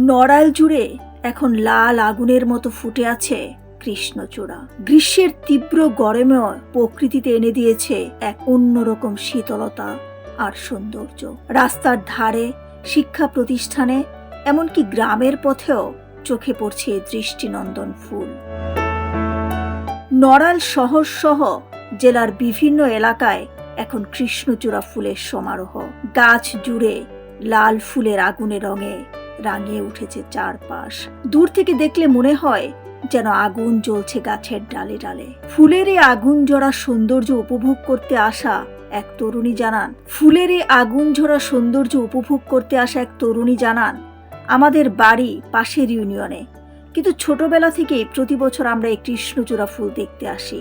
নড়াইল জুড়ে এখন লাল আগুনের মতো ফুটে আছে কৃষ্ণচূড়া। গ্রীষ্মের তীব্র গরমেও প্রকৃতিতে এনে দিয়েছে এক অন্যরকম শীতলতা আর সৌন্দর্য। রাস্তার ধারে, শিক্ষা প্রতিষ্ঠানে, এমনকি গ্রামের পথেও চোখে পড়ছে দৃষ্টিনন্দন ফুল। নড়াইল শহর সহ জেলার বিভিন্ন এলাকায় এখন কৃষ্ণচূড়া ফুলের সমারোহ। গাছ জুড়ে লাল ফুলের আগুনে রঙে রাঙিয়ে উঠেছে চারপাশ। দূর থেকে দেখলে মনে হয় যেন আগুন জ্বলছে গাছের ডালে ডালে। ফুলের এই আগুন ঝরা সৌন্দর্য উপভোগ করতে আসা এক তরুণী জানান, আমাদের বাড়ি পাশের ইউনিয়নে, কিন্তু ছোটবেলা থেকেই প্রতি বছর আমরা এই কৃষ্ণচূড়া ফুল দেখতে আসি।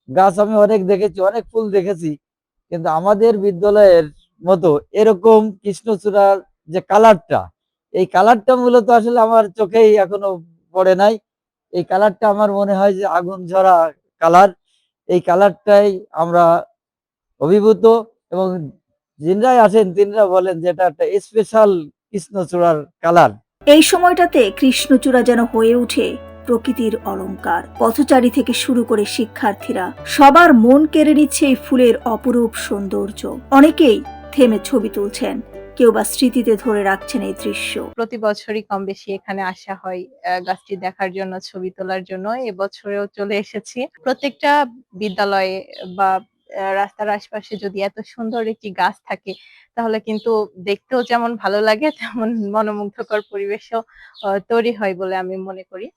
গাছ আমি অনেক দেখেছি, অনেক ফুল দেখেছি, কিন্তু আমাদের বিদ্যালয়ের মতো এরকম কৃষ্ণচূড়ার যে কালারটা, এই কালারটা মূলত আসলে আমার চোখেই এখনো পড়ে নাই। এই কালারটা আমার মনে হয় যে আগুন ঝরা কালার। এই কালারটাই আমরা অভিভূত, এবং যিনরাই আসেন তিনরা বলেন যে এটা একটা স্পেশাল কৃষ্ণচূড়ার কালার। এই সময়টাতে কৃষ্ণচূড়া যেন হয়ে ওঠে প্রকৃতির অলংকার। পথচারী থেকে শুরু করে শিক্ষার্থীরা সবার মন কেড়ে নিচ্ছে এই ফুলের অপরূপ সৌন্দর্য। অনেকেই থেমে ছবি তুলছেন, কেউ বা স্মৃতিতে ধরে রাখছেন এই দৃশ্য। প্রতি বছরই কম বেশি এখানে আসা হয় গাছটি দেখার জন্য, ছবি তোলার জন্য। এবছরেও চলে এসেছি। প্রত্যেকটা বিদ্যালয়ে বা রাস্তার আশপাশে যদি এত সুন্দর একটি গাছ থাকে, তাহলে কিন্তু দেখতেও যেমন ভালো লাগে, তেমন মনোমুগ্ধকর পরিবেশও তৈরি হয় বলে আমি মনে করি।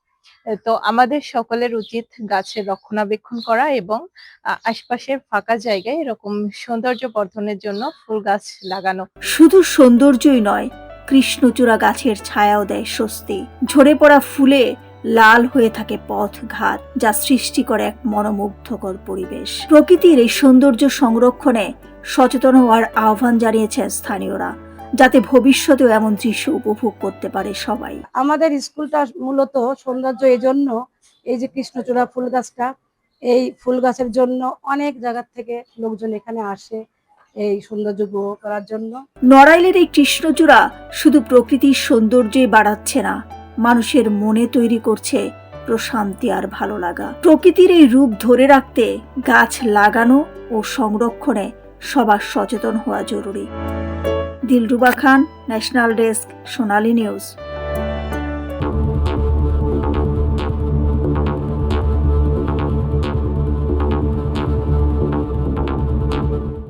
তো আমাদের সকলের উচিত গাছের রক্ষণাবেক্ষণ করা এবং আশপাশের ফাঁকা জায়গায় এরকম সৌন্দর্য বর্ধনের জন্য ফুল গাছ লাগানো। শুধু সৌন্দর্যই নয়, কৃষ্ণচূড়া গাছের ছায়াও দেয় স্বস্তি। ঝরে পড়া ফুলে লাল হয়ে থাকে পথ ঘাট, যা সৃষ্টি করে এক মনোমুগ্ধকর পরিবেশ। প্রকৃতির এই সৌন্দর্য সংরক্ষণে সচেতন হওয়ার আহ্বান জানিয়েছেন স্থানীয়রা, যাতে ভবিষ্যতেও এমন দৃশ্য উপভোগ করতে পারে সবাই। আমাদের স্কুলটা মূলত সৌন্দর্য এই জন্য, এই যে কৃষ্ণচূড়া ফুল গাছটা, এই ফুল গাছের জন্য অনেক জায়গা থেকে লোকজন এখানে আসে এই সৌন্দর্য উপভোগ করার জন্য। নড়াইলের এই কৃষ্ণচূড়া শুধু প্রকৃতির সৌন্দর্যই বাড়াচ্ছে না, মানুষের মনে তৈরি করছে প্রশান্তি আর ভালো লাগা। প্রকৃতির এই রূপ ধরে রাখতে গাছ লাগানো ও সংরক্ষণে সবার সচেতন হওয়া জরুরি। দিলরুবা খান, ন্যাশনাল ডেস্ক, সোনালী নিউজ।